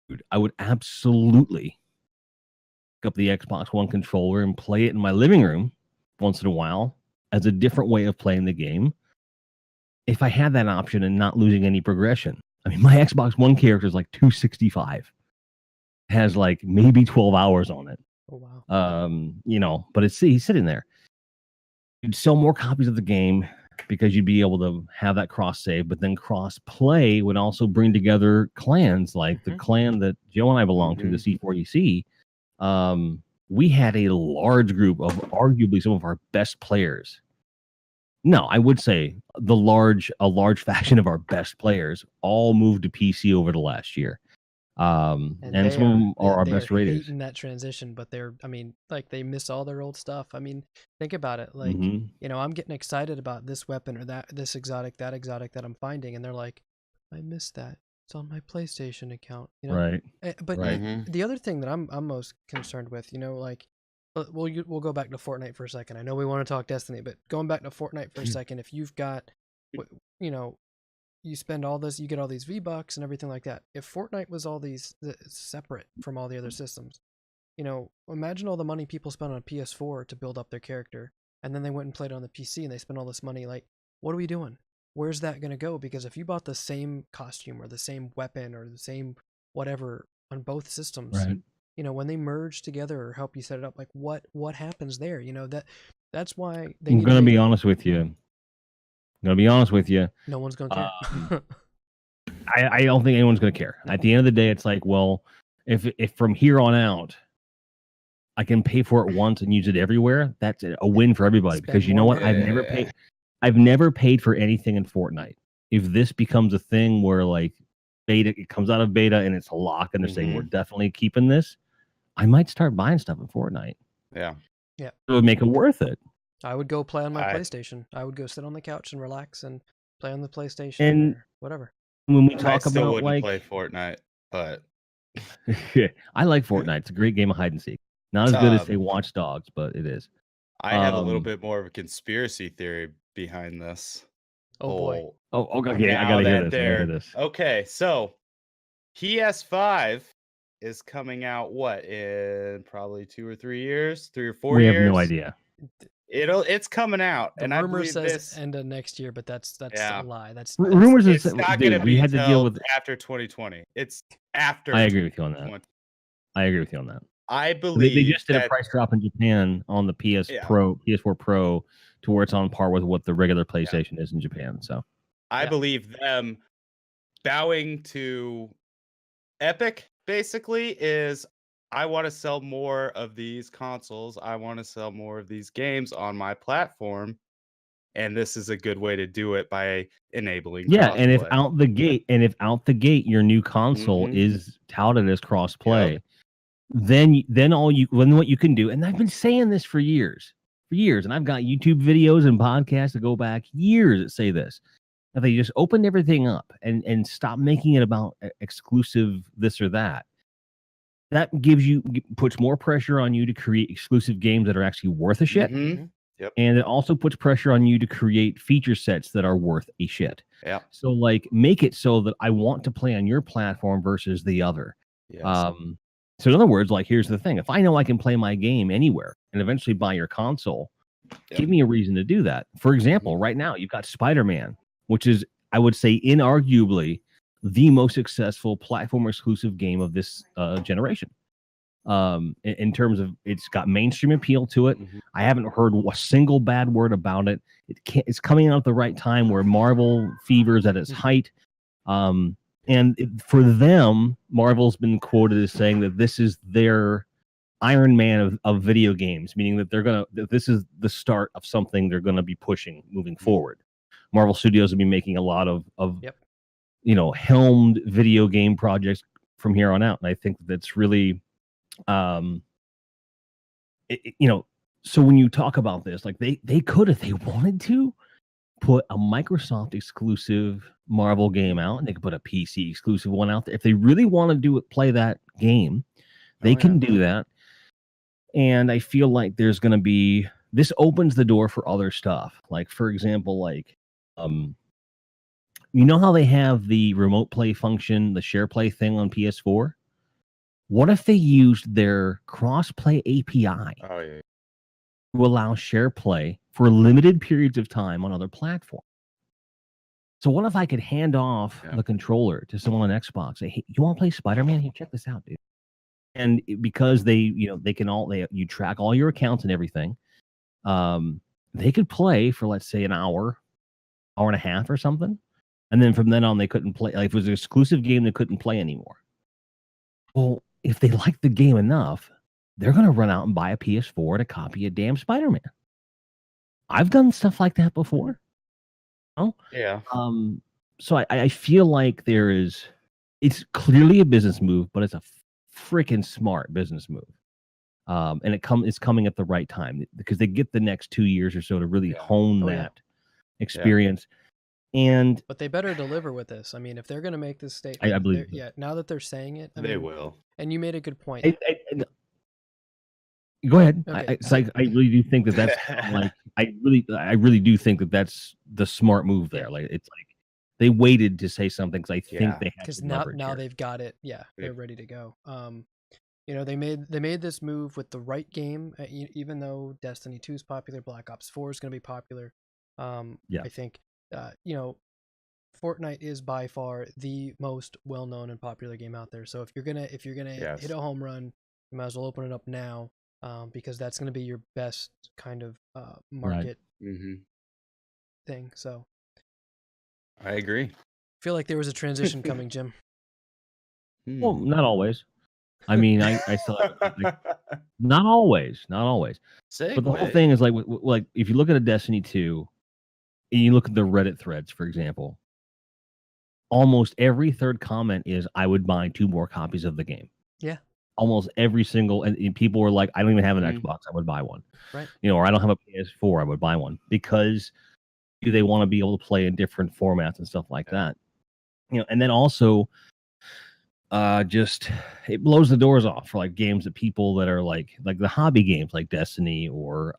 S2: Dude, I would absolutely pick up the Xbox One controller and play it in my living room once in a while as a different way of playing the game. If I had that option and not losing any progression. I mean, my Xbox One character is like 265. has like maybe 12 hours on it.
S1: Oh wow.
S2: You know, but he's sitting there. You'd sell more copies of the game because you'd be able to have that cross save, but then cross play would also bring together clans like the clan that Joe and I belong to, the C4EC. We had a large group of arguably some of our best players. No, I would say a large faction of our best players all moved to PC over the last year. And some of them are our best raters.
S1: In that transition, but I mean, like they miss all their old stuff. I mean, think about it. Like,
S2: Mm-hmm.
S1: you know, I'm getting excited about this weapon or this exotic, that I'm finding, and they're like, I missed that. It's on my PlayStation account. You know,
S2: Right.
S1: But
S2: Right.
S1: the other thing that I'm most concerned with, you know, like, we'll go back to Fortnite for a second. I know we want to talk Destiny, but going back to Fortnite for a second, if you've got, you know, you spend all this, you get all these V-Bucks and everything like that. If Fortnite was all these separate from all the other systems, you know, imagine all the money people spent on a PS4 to build up their character, and then they went and played on the PC and they spent all this money. Like, what are we doing? Where's that going to go? Because if you bought the same costume or the same weapon or the same whatever on both systems,
S2: Right.
S1: you know, when they merge together or help you set it up, like what happens there? You know, that's why they
S2: I'm going to be honest with you. I'm going to be honest with you.
S1: No one's going to care.
S2: I don't think anyone's going to care. At the end of the day, it's like, well, if from here on out, I can pay for it once and use it everywhere, that's a win for everybody. Because you know what? I've never paid for anything in Fortnite. If this becomes a thing where like it comes out of beta and it's a lock and they're saying we're definitely keeping this, I might start buying stuff in Fortnite.
S3: Yeah.
S1: Yeah.
S2: It would make it worth it.
S1: I would go play on my PlayStation. I would go sit on the couch and relax and play on the PlayStation
S2: and
S1: or whatever.
S2: When we talk
S3: I still
S2: about
S3: wouldn't
S2: like
S3: play Fortnite, but
S2: I like Fortnite. It's a great game of hide and seek. Not as good as say Watch Dogs, but it is.
S3: I have a little bit more of a conspiracy theory behind this.
S1: Oh boy.
S2: Oh, okay. I gotta hear this.
S3: Okay, so PS5 is coming out in probably 2 or 3 years, 3 or 4 years.
S2: We have no idea.
S3: It's coming out,
S1: the
S3: and
S1: rumor
S3: I believe
S1: says end of next year, but that's a lie. That's
S2: rumors.
S3: It's not going to be
S2: had to deal with
S3: after 2020. It's after.
S2: I agree with you on that. I agree with you on that.
S3: I believe
S2: they just did a price drop in Japan on the PS4 Pro to where it's on par with what the regular PlayStation is in Japan. So
S3: I believe them bowing to Epic basically is, I want to sell more of these consoles. I want to sell more of these games on my platform. And this is a good way to do it by enabling crossplay.
S2: And if out the gate your new console is touted as crossplay, then what you can do, and I've been saying this for years, and I've got YouTube videos and podcasts that go back years that say this. If they just opened everything up and stop making it about exclusive this or that, that puts more pressure on you to create exclusive games that are actually worth a shit.
S3: Yep.
S2: And it also puts pressure on you to create feature sets that are worth a shit.
S3: Yeah.
S2: So like make it so that I want to play on your platform versus the other.
S3: Yes.
S2: So in other words, like here's the thing. If I know I can play my game anywhere and eventually buy your console, give me a reason to do that. For example, right now you've got Spider-Man, which is, I would say, inarguably the most successful platform exclusive game of this generation. In terms of it's got mainstream appeal to it. I haven't heard a single bad word about it. It's coming out at the right time where Marvel fever is at its height. For them, Marvel's been quoted as saying that this is their Iron Man of video games, meaning that this is the start of something they're gonna be pushing moving forward. Marvel Studios will be making a lot of helmed video game projects from here on out, and I think that's really so when you talk about this, like they could, if they wanted to, put a Microsoft exclusive Marvel game out, and they could put a PC exclusive one out there. If they really want to play that game, they can do that. And I feel like there's going to be, this opens the door for other stuff. Like, for example, like, you know how they have the remote play function, the share play thing on PS4? What if they used their crossplay API to allow share play for limited periods of time on other platforms? So what if I could hand off the controller to someone on Xbox? Say, hey, you want to play Spider-Man? Here, check this out, dude. And because they can you track all your accounts and everything, they could play for, let's say, an hour and a half or something. And then from then on, they couldn't play. Like, if it was an exclusive game, they couldn't play anymore. Well, if they like the game enough, they're going to run out and buy a PS4 to copy a damn Spider-Man. I've done stuff like that before. Oh,
S3: yeah.
S2: So I feel like it's clearly a business move, but it's a freaking smart business move. And it's coming at the right time because they get the next 2 years or so to really hone that experience.
S1: But they better deliver with this. I mean, if they're going to make this statement,
S2: I believe
S1: now that they're saying it,
S3: they will.
S1: And you made a good point.
S2: Go ahead.
S1: Okay.
S2: I really do think that's like I really do think that's the smart move there. Like, it's like they waited to say something because I think they have
S1: because now they've got it. Yeah, they're ready to go. They made this move with the right game. Even though Destiny 2 is popular, Black Ops 4 is going to be popular. I think Fortnite is by far the most well-known and popular game out there. So if you're gonna hit a home run, you might as well open it up now, because that's gonna be your best kind of market thing. So
S3: I agree.
S1: I feel like there was a transition coming, Jim.
S2: Well, not always. I mean, I still have, not always. But the whole thing is like if you look at a Destiny 2 and you look at the Reddit threads, for example, almost every third comment is, I would buy 2 more copies of the game.
S1: Yeah.
S2: Almost every single, and people were like, I don't even have an Xbox, I would buy one.
S1: Right.
S2: Or I don't have a PS4, I would buy one, because they want to be able to play in different formats and stuff like that. And then also just it blows the doors off for like games that people that are like the hobby games like Destiny or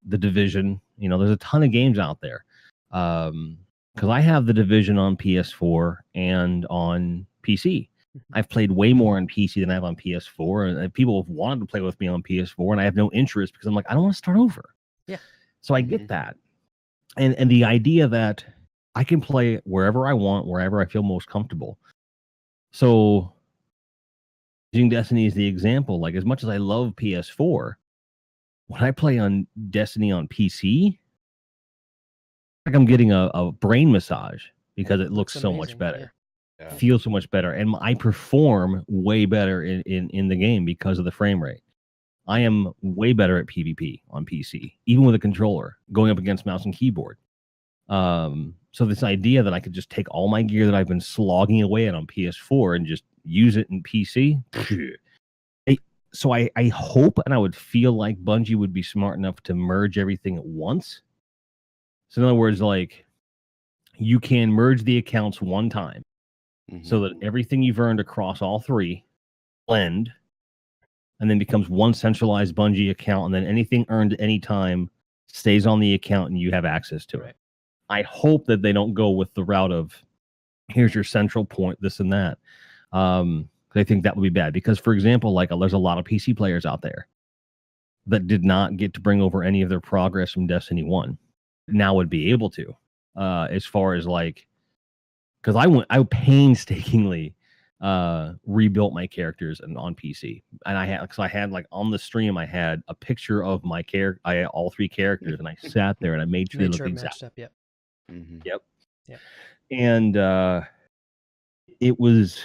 S2: The Division. There's a ton of games out there. Because I have The Division on PS4 and on PC. I've played way more on PC than I have on PS4, and people have wanted to play with me on PS4, and I have no interest because I'm like, I don't want to start over.
S1: Yeah.
S2: So I get that, and the idea that I can play wherever I want, wherever I feel most comfortable. So using Destiny as the example, like, as much as I love PS4, when I play on Destiny on PC, like, I'm getting a brain massage because it looks so much better. Yeah. Feels so much better, and I perform way better in the game because of the frame rate. I am way better at PvP on PC, even with a controller, going up against mouse and keyboard. So this idea that I could just take all my gear that I've been slogging away at on PS4 and just use it in PC. So I hope, and I would feel like Bungie would be smart enough to merge everything at once. So in other words, like, you can merge the accounts one time so that everything you've earned across all 3 blend and then becomes one centralized Bungie account, and then anything earned at any time stays on the account and you have access to it. I hope that they don't go with the route of, here's your central point, this and that. I think that would be bad because, for example, like, there's a lot of PC players out there that did not get to bring over any of their progress from Destiny 1. Now would be able to, as far as like, because I painstakingly rebuilt my characters on PC, and I had like on the stream I had a picture of my character. I had all 3 characters, and I sat there and I made sure they looked exact.
S1: Up, yep.
S2: Yep. Yeah. And it was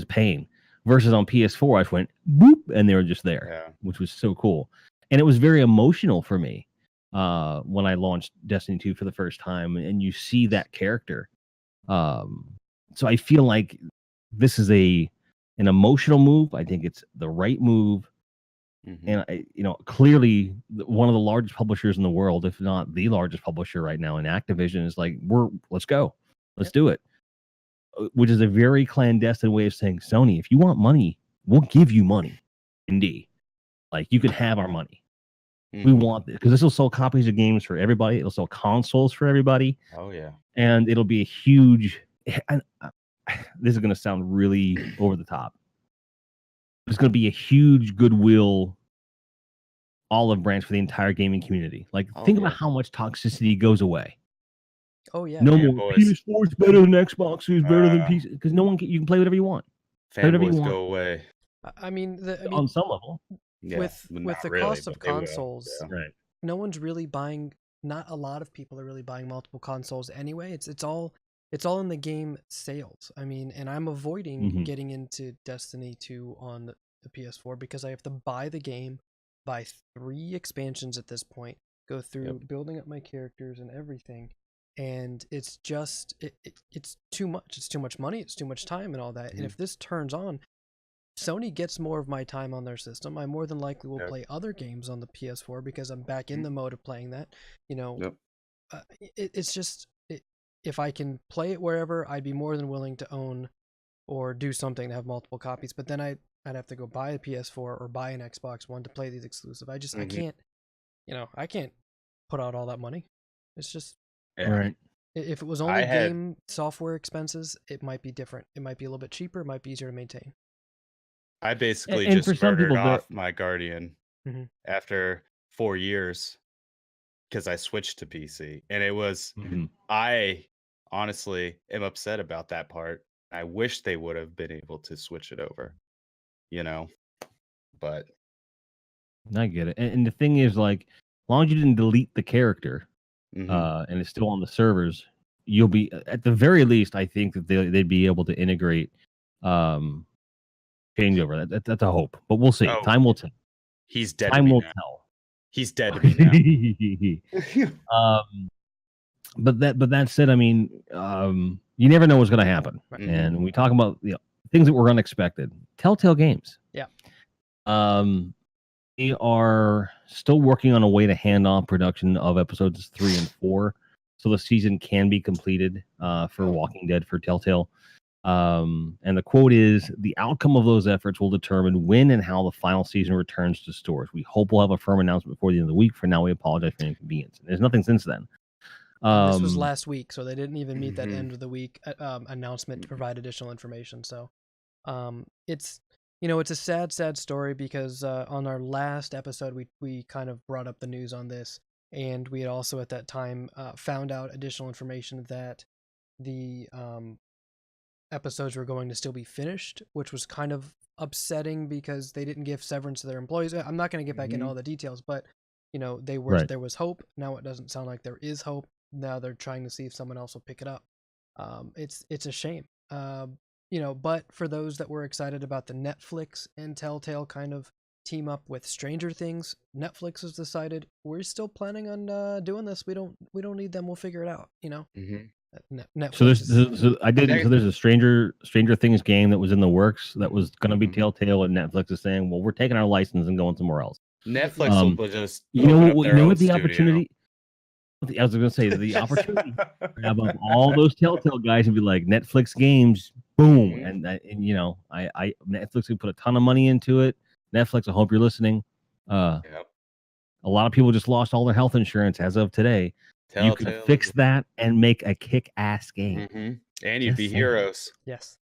S2: pain. Versus on PS4, I just went boop, and they were just there, which was so cool. And it was very emotional for me when I launched Destiny 2 for the first time, and you see that character. So I feel like this is an emotional move. I think it's the right move. And clearly one of the largest publishers in the world, if not the largest publisher right now in Activision, is like, let's go. Let's do it. Which is a very clandestine way of saying, Sony, if you want money, we'll give you money. Indeed. Like, you can have our money. We want this because this will sell copies of games for everybody. It'll sell consoles for everybody.
S3: Oh yeah. And
S2: it'll be a huge, and this is going to sound really over the top. It's going to be a huge goodwill olive branch for the entire gaming community. Like, think about how much toxicity goes away.
S1: Oh yeah.
S2: No more PS4 is better than Xbox, is better than PC, because you can play whatever you want.
S3: Fanboys go away.
S1: I mean,
S2: on some level.
S3: Yeah,
S1: with
S3: not
S1: the
S3: really,
S1: cost of
S3: but they will.
S1: consoles,
S3: Yeah.
S2: Right.
S1: no one's really buying. Not a lot of people are really buying multiple consoles anyway. It's all in the game sales. I mean, and I'm avoiding getting into Destiny 2 on the PS4 because I have to buy the game, buy 3 expansions at this point, go through building up my characters and everything, and it's just it's too much. It's too much money. It's too much time and all that. And if this turns on, Sony gets more of my time on their system. I more than likely will play other games on the PS4 because I'm back in the mode of playing that. You know, it's just if I can play it wherever, I'd be more than willing to own or do something to have multiple copies. But then I'd have to go buy a PS4 or buy an Xbox One to play these exclusive. I can't, I can't put out all that money. It's just
S2: right.
S1: If it was only game software expenses, it might be different. It might be a little bit cheaper. It might be easier to maintain.
S3: I basically
S2: And
S3: just murdered off my Guardian after 4 years because I switched to PC. And it was, I honestly am upset about that part. I wish they would have been able to switch it over, but.
S2: I get it. And the thing is, like, as long as you didn't delete the character and it's still on the servers, you'll be, at the very least, I think that they'd be able to integrate changeover. That's a hope, but we'll see. Time will tell.
S3: He's dead.
S2: Time will tell.
S3: He's dead to me now.
S2: But that said, I mean, you never know what's going to happen. And when we talk about things that were unexpected, TellTale Games.
S1: Yeah.
S2: We are still working on a way to hand off production of episodes 3 and 4, so the season can be completed for Walking Dead for TellTale. And the quote is, "The outcome of those efforts will determine when and how the final season returns to stores. We hope we'll have a firm announcement before the end of the week. For now, we apologize for the inconvenience." And there's nothing since then.
S1: This was last week, so they didn't even meet that end of the week announcement to provide additional information. So it's it's a sad story because on our last episode, we kind of brought up the news on this, and we had also at that time found out additional information that the episodes were going to still be finished, which was kind of upsetting because they didn't give severance to their employees. I'm not going to get back into all the details, but they were there was hope. Now it doesn't sound like there is hope. Now they're trying to see if someone else will pick it up. It's a shame. But for those that were excited about the Netflix and TellTale kind of team up with Stranger Things, Netflix has decided we're still planning on doing this. We don't need them. We'll figure it out.
S2: Netflix. So there's a Stranger Things game that was in the works that was going to be TellTale, and Netflix is saying, well, we're taking our license and going somewhere else.
S3: Netflix will just
S2: what the opportunity. I was going to say the opportunity to grab up all those TellTale guys and be like, Netflix games, boom, and Netflix would put a ton of money into it. Netflix, I hope you're listening. A lot of people just lost all their health insurance as of today. TellTale. You can fix that and make a kick-ass game,
S3: and you'd be heroes.
S1: Yes,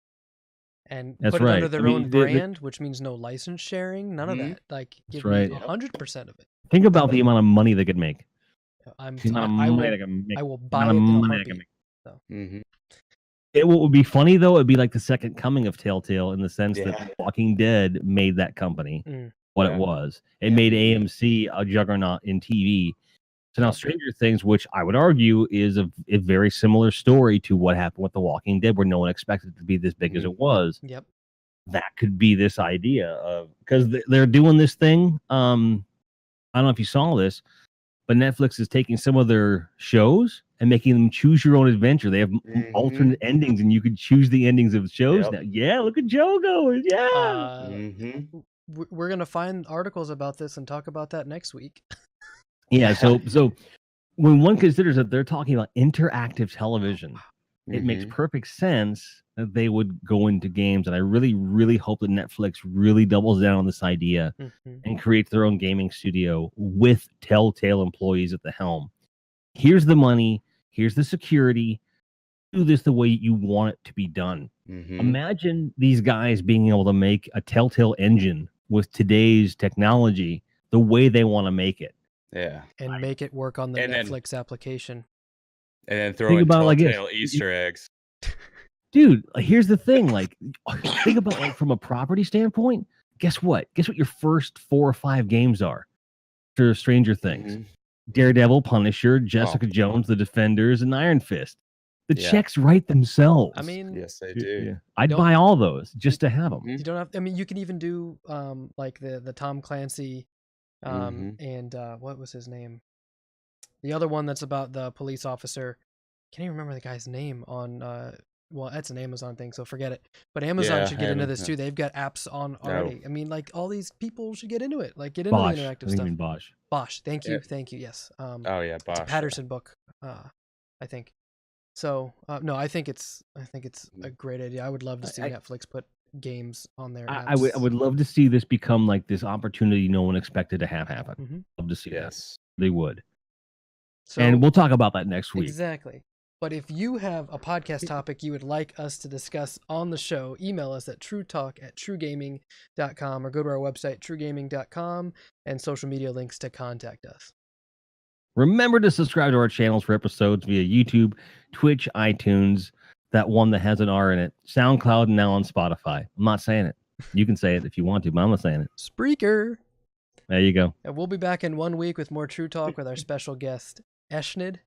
S1: and
S2: that's
S1: put it under their own brand, which means no license sharing, none of that. Like, give me 100% of it.
S2: Think about the amount of money they could make.
S1: I will buy it in a heartbeat. So.
S2: What would be funny though, it'd be like the second coming of TellTale in the sense that Walking Dead made that company what it was. It made AMC a juggernaut in TV. So now Stranger Things, which I would argue is a very similar story to what happened with The Walking Dead, where no one expected it to be this big as it was.
S1: Yep.
S2: That could be this idea of, because they're doing this thing. I don't know if you saw this, but Netflix is taking some of their shows and making them choose your own adventure. They have alternate endings, and you can choose the endings of shows now. Yeah, look at Joe going. Yeah.
S1: We're going to find articles about this and talk about that next week.
S2: Yeah, so when one considers that they're talking about interactive television, it makes perfect sense that they would go into games. And I really, really hope that Netflix really doubles down on this idea and creates their own gaming studio with TellTale employees at the helm. Here's the money. Here's the security. Do this the way you want it to be done. Imagine these guys being able to make a TellTale engine with today's technology the way they want to make it.
S3: Yeah.
S1: And make it work on the Netflix application.
S3: And then throw in TellTale Easter eggs.
S2: Dude, here's the thing. Like, think about from a property standpoint, Guess what? Guess what your first 4 or 5 games are for Stranger Things? Daredevil, Punisher, Jessica Jones, The Defenders, and Iron Fist. The checks write themselves.
S1: I mean,
S3: yes, they do.
S2: Yeah. I'd buy all those just to have them.
S1: you don't have. I mean, you can even do like the Tom Clancy, and what was his name? The other one that's about the police officer. Can't even remember the guy's name on. Well, that's an Amazon thing, so forget it. But Amazon should get into this too. They've got apps on already. I mean, like all these people should get into it. Like get into the interactive stuff.
S2: Bosch.
S1: Bosch. Thank you. Yes.
S3: Oh yeah, Bosch.
S1: It's a Patterson book. I think. So no, I think it's a great idea. I would love to see Netflix put games on their apps.
S2: I would love to see this become like this opportunity no one expected to have happen. Love to see that. They would. So, and we'll talk about that next week.
S1: Exactly. But if you have a podcast topic you would like us to discuss on the show, email us at TRUtalk@TRUgaming.com or go to our website, TRUgaming.com, and social media links to contact us.
S2: Remember to subscribe to our channels for episodes via YouTube, Twitch, iTunes, that one that has an R in it, SoundCloud, and now on Spotify. I'm not saying it. You can say it if you want to, but I'm not saying it.
S1: Spreaker.
S2: There you go.
S1: And we'll be back in 1 week with more True Talk with our special guest, Eshnid.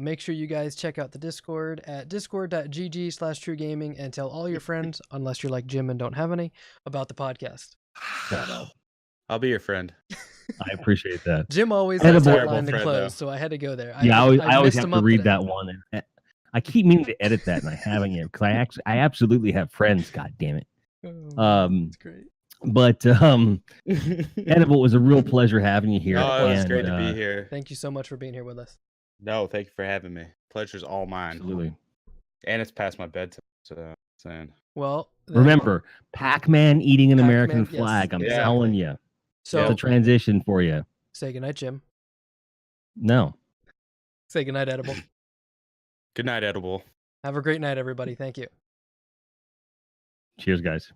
S1: Make sure you guys check out the Discord at discord.gg/TRUgaming and tell all your friends, unless you're like Jim and don't have any, about the podcast.
S3: I'll be your friend.
S2: I appreciate that.
S1: Jim always has that line to close, so I had to go there.
S2: I always have to read that one. And I keep meaning to edit that, and I haven't yet because I absolutely have friends. God damn it.
S1: That's great.
S2: But Edible, it was a real pleasure having you here.
S3: Oh, it was great to be here.
S1: Thank you so much for being here with us.
S3: No, thank you for having me. Pleasure's all mine.
S2: Absolutely.
S3: And it's past my bedtime, so saying.
S1: Well,
S2: remember, Pac-Man eating an American flag. I'm telling you.
S1: So
S2: it's a transition for you.
S1: Say goodnight, Jim.
S2: No.
S1: Say goodnight, Edible.
S3: Good night, Edible.
S1: Have a great night, everybody. Thank you.
S2: Cheers, guys.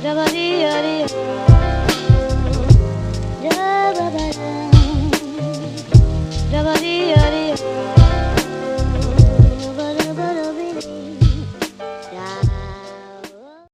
S4: Dabba